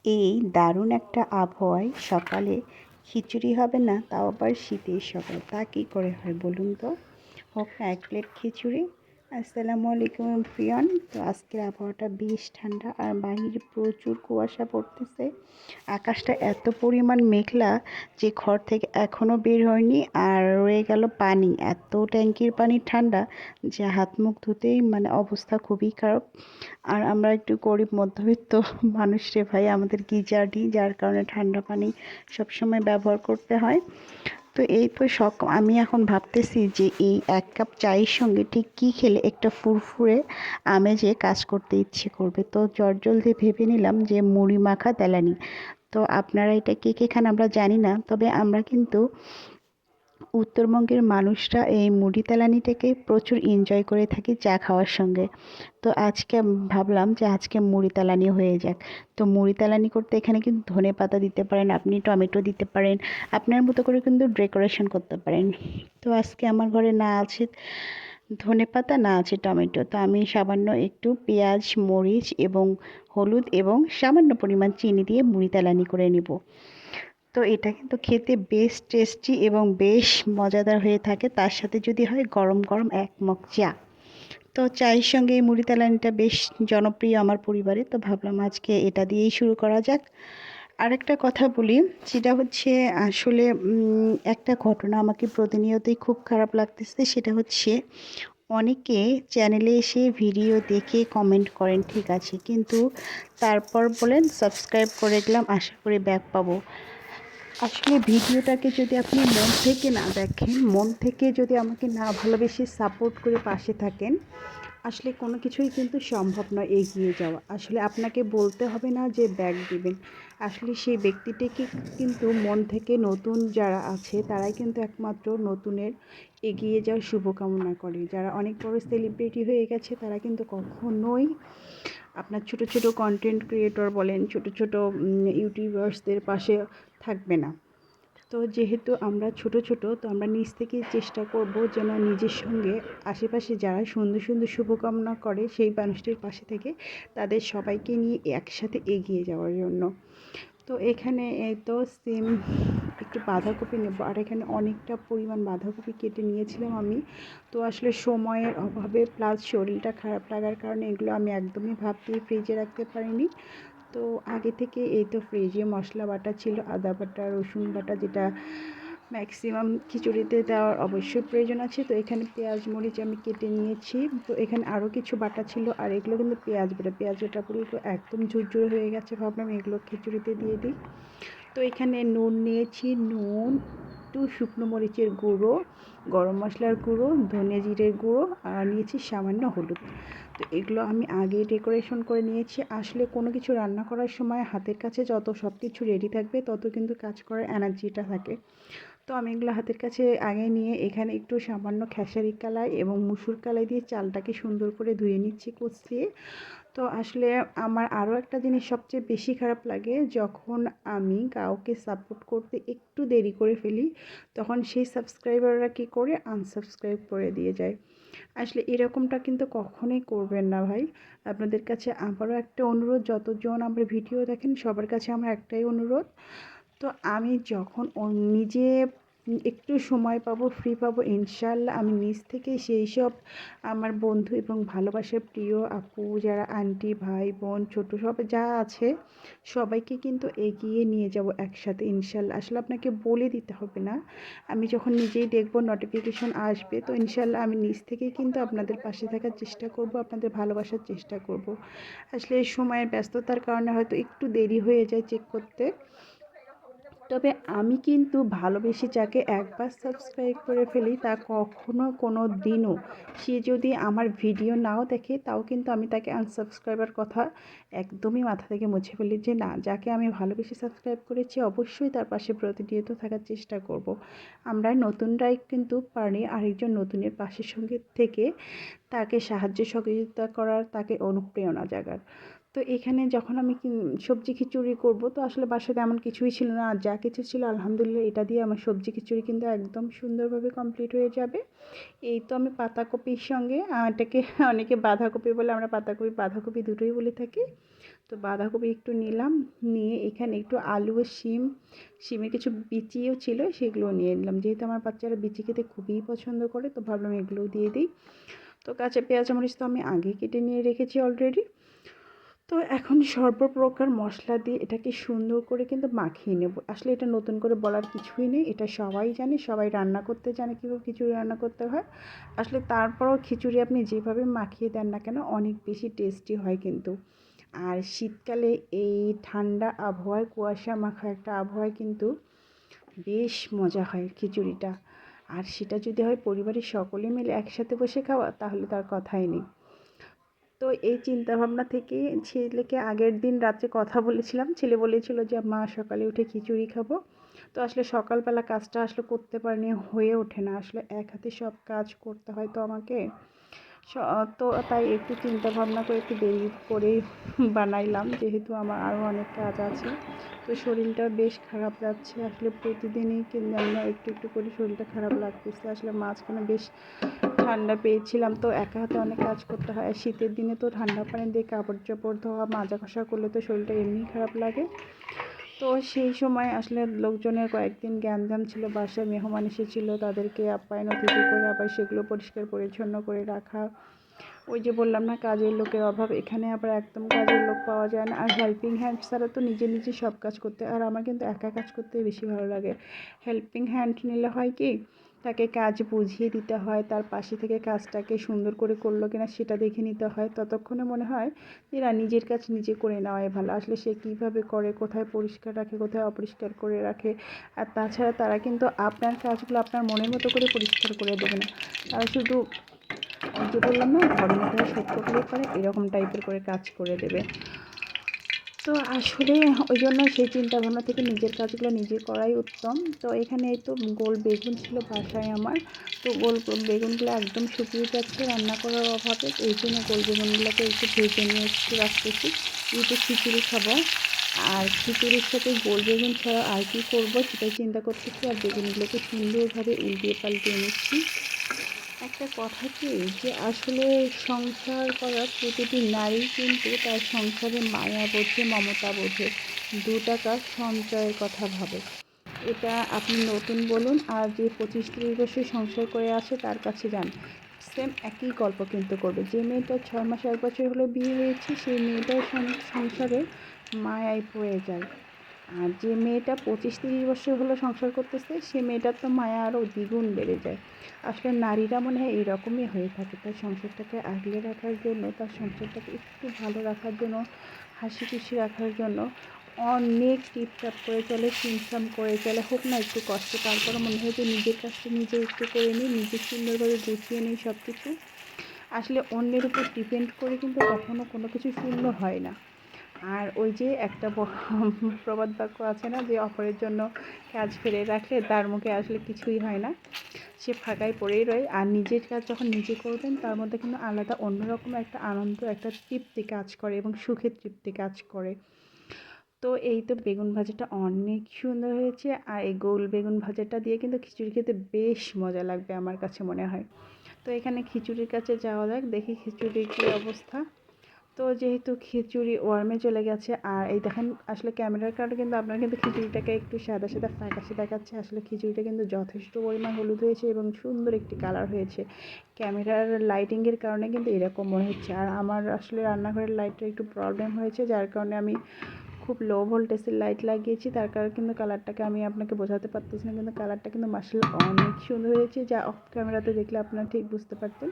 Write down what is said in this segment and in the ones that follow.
এই দারুণ একটা আবহাওয়ায় সকালে খিচুড়ি হবে না, তাও আবার শীতের সকাল, তা কী করে হয় বলুন তো? হোক না এক প্লেট খিচুড়ি। আসসালামু আলাইকুম প্রিয়ন। তো আজকের আবহাওয়াটা বেশ ঠান্ডা আর বাইরে প্রচুর কুয়াশা পড়তেছে। আকাশটা এত পরিমাণ মেঘলা যে ঘর থেকে এখনও বের হয়নি, আর রয়ে গেল পানি, এত ট্যাঙ্কির পানি ঠান্ডা যে হাত মুখ ধুতেই মানে অবস্থা খুবই খারাপ। আর আমরা একটু গরিব মধ্যবিত্ত মানুষ রে ভাই, আমাদের গিজার নেই, যার কারণে ঠান্ডা পানি সবসময় ব্যবহার করতে হয়। তো এই তো আমি এখন ভাবতেছি যে এই এক কাপ চায়ের সঙ্গে ঠিক কী খেলে একটা ফুরফুরে আমেজে কাজ করতে ইচ্ছে করবে। তো চটজলদি ভেবে নিলাম যে মুড়ি মাখা তেলানি। তো আপনারা এটা কে কে খান আমরা জানি না, তবে আমরা কিন্তু উত্তরবঙ্গের মানুষরা এই মুড়ি তেলানিটাকে প্রচুর এনজয় করে থাকি চা খাওয়ার সঙ্গে। তো আজকে ভাবলাম যে আজকে মুড়ি তেলানি হয়ে যাক। তো মুড়ি তেলানি করতে এখানে কিন্তু ধনেপাতা দিতে পারেন, আপনি টমেটো দিতে পারেন, আপনার মতো করে কিন্তু ডেকোরেশন করতে পারেন। তো আজকে আমার ঘরে না আছে ধনেপাতা, না আছে টমেটো, তো আমি সামান্য একটু পেঁয়াজ, মরিচ এবং হলুদ এবং সামান্য পরিমাণ চিনি দিয়ে মুড়ি তেলানি করে নিব। তো এটা কিন্তু খেতে বেশ টেস্টি এবং বেশ মজাদার হয়ে থাকে, তার সাথে যদি হয় গরম গরম এক মগ চা। তো চায়ের সঙ্গে এই মুড়ি তেলানিটা বেশ জনপ্রিয় আমার পরিবারে, তো ভাবলাম আজকে এটা দিয়েই শুরু করা যাক। আরেকটা কথা বলি, সেটা হচ্ছে আসলে একটা ঘটনা আমাকে প্রতিনিয়তই খুব খারাপ লাগতেছে। সেটা হচ্ছে অনেকে চ্যানেলে এসে ভিডিও দেখে কমেন্ট করেন, ঠিক আছে, কিন্তু তারপর বলেন সাবস্ক্রাইব করে গেলাম, আশা করি ব্যাক পাবো। আসলে ভিডিওটাকে যদি আপনি মন থেকে না দেখেন, মন থেকে যদি আমাকে না ভালোবেসে সাপোর্ট করে পাশে থাকেন, আসলে কোনো কিছুই কিন্তু সম্ভব নয় এগিয়ে যাওয়া। আসলে আপনাকে বলতে হবে না যে ব্যাক দিবেন। আসলে সেই ব্যক্তিটিকে কিন্তু মন থেকে নতুন যারা আছে তারাই কিন্তু একমাত্র নতুনের এগিয়ে যাওয়ার শুভকামনা করে। যারা অনেক বড় সেলিব্রিটি হয়ে গেছে তারা কিন্তু কখনোই আপনার ছোট ছোট কন্টেন্ট ক্রিয়েটর বলেন, ছোট ছোট ইউটিউবার্সদের পাশে থাকবে না। তো যেহেতু আমরা ছোট ছোট, তো আমরা নিজ থেকেই চেষ্টা করব যেন নিজের সঙ্গে আশেপাশে যারা সুন্দর সুন্দর শুভকামনা করে সেই মানুষটির পাশে থেকে তাদের সবাইকে নিয়ে একসাথে এগিয়ে যাওয়ার জন্য। তো এখানে এই তো সিম একটু বাঁধাকপি নেব, আর এখানে অনেকটা পরিমাণ বাঁধাকপি কেটে নিয়েছিলাম আমি। তো আসলে সময়ের অভাবে প্লাস শরীরটা খারাপ লাগার কারণে এগুলো আমি একদমই ভাবতেই ফ্রিজে রাখতে পারিনি। তো আগে থেকে এই তো ফ্রিজে মশলা বাটা ছিল, আদা বাটা, রসুন বাটা, যেটা ম্যাক্সিমাম খিচুড়িতে দেওয়ার অবশ্যই প্রয়োজন আছে। তো এখানে পেঁয়াজ মরিচ আমি কেটে নিয়েছি। তো এখানে আরও কিছু বাটা ছিল, আর এগুলো কিন্তু পেঁয়াজ বাটা পুরো তো একদম ঝুরঝুরে হয়ে গেছে, ভাবলাম এগুলো খিচুড়িতে দিয়ে দিই। তো এখানে নুন নিয়েছি, নুন, একটু শুকনো মরিচের গুঁড়ো, গরম মশলার গুঁড়ো, ধনে জিরের গুঁড়ো, আর নিয়েছি সামান্য হলুদ। তো এগুলো আমি আগেই ডেকোরেশন করে নিয়েছি। আসলে কোনো কিছু রান্না করার সময় হাতের কাছে যত সব কিছু রেডি থাকবে তত কিন্তু কাজ করার এনার্জিটা থাকে। তো আমি এগুলো হাতের কাছে আগে নিয়ে এখানে একটু সামান্য খেসারি কালাই এবং মুসুর কালাই দিয়ে চালটাকে সুন্দর করে ধুয়ে নিচ্ছি কষিয়ে। তো আসলে আমার আরও একটা জিনিস সবচেয়ে বেশি খারাপ লাগে, যখন আমি কাউকে সাপোর্ট করতে একটু দেরি করে ফেলি, তখন সেই সাবস্ক্রাইবাররা কী করে আনসাবস্ক্রাইব করে দিয়ে যায়। আসলে এরকমটা কিন্তু কখনোই করবেন না ভাই। আপনাদের কাছে আবারও একটা অনুরোধ, যতজন আমার ভিডিও দেখেন সবার কাছে আমার একটাই অনুরোধ, তো আমি যখন নিজে একটু সময় পাবো, ফ্রি পাবো, ইনশাআল্লাহ আমি নিজ থেকেই সেই সব আমার বন্ধু এবং ভালোবাসার প্রিয় আপু, যারা আন্টি, ভাই, বোন, ছোটো সব যা আছে সবাইকে কিন্তু এগিয়ে নিয়ে যাব একসাথে ইনশাআল্লাহ। আসলে আপনাকে বলে দিতে হবে না, আমি যখন নিজেই দেখব নোটিফিকেশন আসবে, তো ইনশাআল্লাহ আমি নিজ থেকেই কিন্তু আপনাদের পাশে থাকার চেষ্টা করব, আপনাদের ভালোবাসার চেষ্টা করব। আসলে এই সময়ের ব্যস্ততার কারণে হয়তো একটু দেরি হয়ে যায় চেক করতে, তবে আমি কিন্তু ভালোবেসে যাকে একবার সাবস্ক্রাইব করে ফেলি তা কখনো কোনো দিনও, সে যদি আমার ভিডিও নাও দেখে তাও কিন্তু আমি তাকে আনসাবস্ক্রাইবার কথা একদমই মাথা থেকে মুছে ফেলি, যে না, যাকে আমি ভালোবেসে সাবস্ক্রাইব করেছি অবশ্যই তার পাশে প্রতিনিয়ত থাকার চেষ্টা করব। আমরা নতুনরাই কিন্তু পারি আরেকজন নতুনের পাশের সঙ্গে থেকে তাকে সাহায্য সহযোগিতা করার, তাকে অনুপ্রেরণা জাগার। তো এখানে যখন আমি সবজি খিচুড়ি করব, তো আসলে বাসায় তেমন কিছুই ছিল না, আর যা কিছু ছিল আলহামদুলিল্লাহ এটা দিয়ে আমার সবজি খিচুড়ি কিন্তু একদম সুন্দরভাবে কমপ্লিট হয়ে যাবে। এই তো আমি পাতাকপির সঙ্গে এটাকে অনেকে বাঁধাকপি বলে, আমরা বাঁধাকপি দুটোই বলে থাকি। তো তো বাঁধাকপি একটু নিলাম, নিয়ে এখানে একটু আলু ও শিমের কিছু বিচিও ছিল সেগুলো নিয়ে নিলাম। যেহেতু আমার বাচ্চারা বিচি খেতে খুবই পছন্দ করে, তো ভাবলাম এগুলোও দিয়ে দিই। তো কাঁচা পেঁয়াজ মরিচ তো আমি আগে কেটে নিয়ে রেখেছি অলরেডি। তো এখন সর্বপ্রকার মশলা দিয়ে এটাকে সুন্দর করে কিন্তু মাখিয়ে নেব। আসলে এটা নতুন করে বলার কিছুই নেই, এটা সবাই জানে, সবাই রান্না করতে জানে কীভাবে খিচুড়ি রান্না করতে হয়। আসলে তারপরেও খিচুড়ি আপনি যেভাবে মাখিয়ে দেন না কেন অনেক বেশি টেস্টি হয় কিন্তু। আর শীতকালে এই ঠান্ডা আবহাওয়ায় কুয়াশা মাখা একটা আবহাওয়ায় কিন্তু বেশ মজা হয় খিচুড়িটা। আর সেটা যদি হয় পরিবারের সকলে মিলে একসাথে বসে খাওয়া, তাহলে তার কথাই নেই। তো এই চিন্তাভাবনা থেকে ছেলেকে আগের দিন রাত্রে কথা বলেছিলাম। ছেলে বলেছিল যে মা সকালে উঠে খিচুড়ি খাবো। তো আসলে সকালবেলা কাজটা আসলে করতে পারিনি, হয়ে ওঠে না। আসলে এক হাতে সব কাজ করতে হয় তো আমাকে। তো তাই একটু চিন্তা ভাবনা করে একটু দেরি করেই বানাইলাম, যেহেতু আমার আরও অনেক কাজ আছে। তো শরীরটা বেশ খারাপ যাচ্ছে, আসলে প্রতিদিনই জানি না একটু একটু করে শরীরটা খারাপ লাগতেছে। আসলে মাঝখানে বেশ ঠান্ডা পেয়েছিলাম, তো একা হাতে অনেক কাজ করতে হয়। আর শীতের দিনে তো ঠান্ডা পানি দিয়ে কাপড় চোপড় ধোয়া মাজা ঘষা করলে তো শরীরটা এমনিই খারাপ লাগে। তো সেই সময় আসলে লোকজনের কয়েকদিন গ্যাঞ্জাম ছিল, বাসায় মেহমান এসেছিলো, তাদেরকে আপ্যায়ন অতিথি করে আবার সেগুলো পরিষ্কার পরিচ্ছন্ন করে রাখা। ওই যে বললাম না কাজের লোকের অভাব, এখানে আবার একদম কাজের লোক পাওয়া যায় না। আর হেল্পিং হ্যান্ড ছাড়া তো নিজে নিজে সব কাজ করতে, আর আমার কিন্তু একা কাজ করতে বেশি ভালো লাগে। হেল্পিং হ্যান্ড নিলে হয় কি, তাকে কাজ বুঝিয়ে দিতে হয়, তার পাশে থেকে কাজটাকে সুন্দর করে করলো কিনা সেটা দেখে নিতে হয়। ততক্ষণে মনে হয় যে না, নিজের কাজ নিজে করে নেওয়াই ভালো। আসলে সে কীভাবে করে, কোথায় পরিষ্কার রাখে, কোথায় অপরিষ্কার করে রাখে। আর তাছাড়া তারা কিন্তু আপনার কাজগুলো আপনার মনের মতো করে পরিষ্কার করে দেবে না। তারা শুধু ওই যে বললাম না, ধর্মটা শোধ করলেই পারে, এরকম টাইপের করে কাজ করে দেবে। তো আসলে ওই জন্য সেই চিন্তাভাবনা থেকে নিজের কাজগুলো নিজে করাই উত্তম। তো এখানে এই তো গোল বেগুন ছিল বাসায় আমার। তো গোল বেগুনগুলো একদম শুকিয়ে যাচ্ছে রান্না করার অভাবে, তো এই জন্য গোল বেগুনগুলোকে একটু ভেজে নিয়ে একটু রাখতেছি, যেহেতু খিচুড়ি খাবো। আর খিচুড়ির সাথে গোল বেগুন ছাড়া আর কি করবো সেটাই চিন্তা করতেছি। আর বেগুনগুলোকে সুন্দরভাবে উল্টিয়ে পাল্টিয়ে নিচ্ছি। একটা কথা কি, যে আসলে সংসার করা প্রতিটি নারী কিন্তু তার সংসারে মায়া বোঝে, মমতা বোঝে, 2 টাকা সঞ্চয়ের কথা ভাবে। এটা আপনি নতুন বলুন আর যে 25-30 বছর সংসার করে আসে তার কাছে যান, সেম একই গল্প কিন্তু করবে। যে মেয়েটা 6 মাস 1 বছর হলো বিয়ে হয়েছে, সেই মেয়েটার সংসারে মায়ায় পড়ে যায়। আর যে মেয়েটা 25-30 বছর হলো সংসার করতেছে, সে মেয়েটার তো মায়া আরও দ্বিগুণ বেড়ে যায়। আসলে নারীরা মনে হয় এইরকমই হয়ে থাকে, তার সংসারটাকে আগলে রাখার জন্য, তার সংসারটাকে একটু ভালো রাখার জন্য, হাসি খুশি রাখার জন্য অনেক টিপটাপ করে চলে, সিমসাম করে চলে, হোক না একটু কষ্ট। তারপরে মনে হয় যে নিজের কাজটা নিজে একটু করে নিই, নিজে সুন্দরভাবে গুছিয়ে নিই সব কিছু। আসলে অন্যের উপর ডিপেন্ড করে কিন্তু কখনো কোনো কিছু সুন্দর হয় না। আর ওই যে একটা প্রবাদ বাক্য আছে না, যে অপরের জন্য কাজ ফেলে রাখলে তার মুখে আসলে কিছুই হয় না, সে ফাঁকায় পড়েই রয়। আর নিজের কাজ যখন নিজে করবেন, তার মধ্যে কিন্তু আলাদা অন্যরকম একটা আনন্দ, একটা তৃপ্তি কাজ করে এবং সুখের তৃপ্তি কাজ করে। তো এই তো বেগুন ভাজাটা অনেক সুন্দর হয়েছে, আর এই গোল বেগুন ভাজাটা দিয়ে কিন্তু খিচুড়ি খেতে বেশ মজা লাগবে আমার কাছে মনে হয়। তো এখানে খিচুড়ির কাছে যাওয়া যাক, দেখি খিচুড়ির কী অবস্থা। তো যেহেতু খিচুড়ি ওয়ার্মে চলে গেছে, আর এই দেখেন আসলে ক্যামেরার কারণে কিন্তু আপনারা কিন্তু খিচুড়িটাকে একটু সাদা সাদা ফ্যাকাশে দেখাচ্ছে। আসলে খিচুড়িটা কিন্তু যথেষ্ট পরিমাণ হলুদ হয়েছে এবং সুন্দর একটি কালার হয়েছে। ক্যামেরার লাইটিংয়ের কারণে কিন্তু এরকম মনে হচ্ছে। আর আমার আসলে রান্নাঘরের লাইটটা একটু প্রবলেম হয়েছে, যার কারণে আমি খুব লো ভোল্টেজের লাইট লাগিয়েছি, তার কারণে কিন্তু কালারটাকে আমি আপনাকে বোঝাতে পারতেছি না, কিন্তু কালারটা কিন্তু মাশাআল্লাহ অনেক সুন্দর হয়েছে, যা অফ ক্যামেরাতে দেখলে আপনারা ঠিক বুঝতে পারতেন।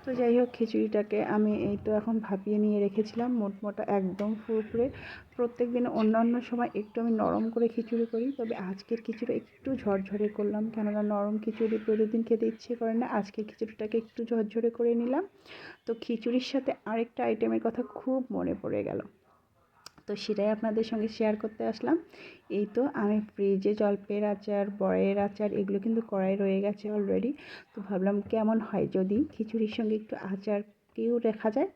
তো যাই হোক, খিচুড়িটাকে আমি এই তো এখন ভাপিয়ে নিয়ে রেখেছিলাম মোটমোটা একদম ফুরফুরে। প্রত্যেক দিন অন্যান্য সময় একটু আমি নরম করে খিচুড়ি করি, তবে আজকের খিচুড়ি একটু ঝরঝরে করলাম, কেননা নরম খিচুড়ি প্রতিদিন খেতে ইচ্ছে করে না। আজকের খিচুড়িটাকে একটু ঝরঝরে করে নিলাম। তো খিচুড়ির সাথে আরেকটা আইটেমের কথা খুব মনে পড়ে গেল, তো সেটাই আপনাদের সঙ্গে শেয়ার করতে আসলাম। এই তো আমি ফ্রিজে জলপের আচার, বড়ের আচার এগুলো কিন্তু কড়াই রয়ে গেছে অলরেডি। তো ভাবলাম কেমন হয় যদি খিচুড়ির সঙ্গে একটু আচারকেও রাখা যায়।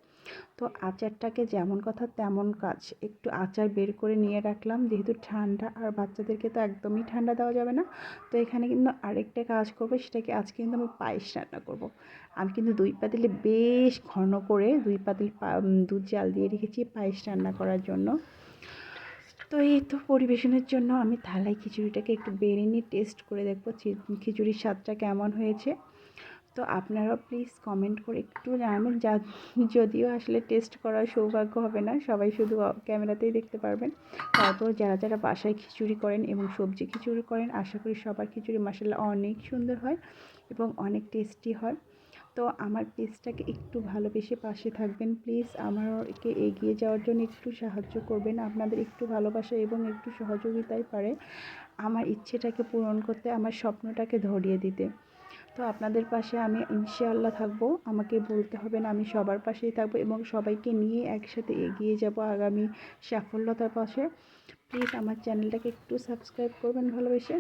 তো আচারটাকে যেমন কথা তেমন কাজ, একটু আচার বের করে নিয়ে রাখলাম, যেহেতু ঠান্ডা আর বাচ্চাদেরকে তো একদমই ঠান্ডা দেওয়া যাবে না। তো এখানে কিন্তু আরেকটা কাজ করবো, সেটাকে আজকে কিন্তু আমি পায়েস রান্না করব। আমি কিন্তু 2 পাতিলে বেশ ঘন করে 2 পাতিল দুধ জাল দিয়ে রেখেছি পায়েস রান্না করার জন্য। তো এই তো পরিবেশনের জন্য আমি থালায় খিচুড়িটাকে একটু বেড়ে নিয়ে টেস্ট করে দেখবো খিচুড়ির স্বাদটা কেমন হয়েছে। তো আপনারাও প্লিজ কমেন্ট করে একটু জানাবেন, যদিও আসলে টেস্ট করার সৌভাগ্য হবে না, সবাই শুধু ক্যামেরাতেই দেখতে পারবেন। তারপর যারা যারা বাসায় খিচুড়ি করেন এবং সবজি খিচুড়ি করেন, আশা করি সবার খিচুড়ি মাশাআল্লাহ অনেক সুন্দর হয় এবং অনেক টেস্টি হয়। তো আমার পেজটাকে একটু ভালোবেসে পাশে থাকবেন প্লিজ, আমাকে এগিয়ে যাওয়ার জন্য একটু সাহায্য করবেন। আপনাদের একটু ভালোবাসা এবং একটু সহযোগিতাই পারে আমার ইচ্ছেটাকে পূরণ করতে, আমার স্বপ্নটাকে ধরিয়ে দিতে। তো আপনাদের পাশে আমি ইনশাআল্লাহ থাকবো, আমাকে বলতে হবে না, আমি সবার পাশেই থাকবো এবং সবাইকে নিয়ে একসাথে এগিয়ে যাব আগামী সাফল্যতার পাশে। প্লিজ আমার চ্যানেলটাকে একটু সাবস্ক্রাইব করবেন ভালোবেসে।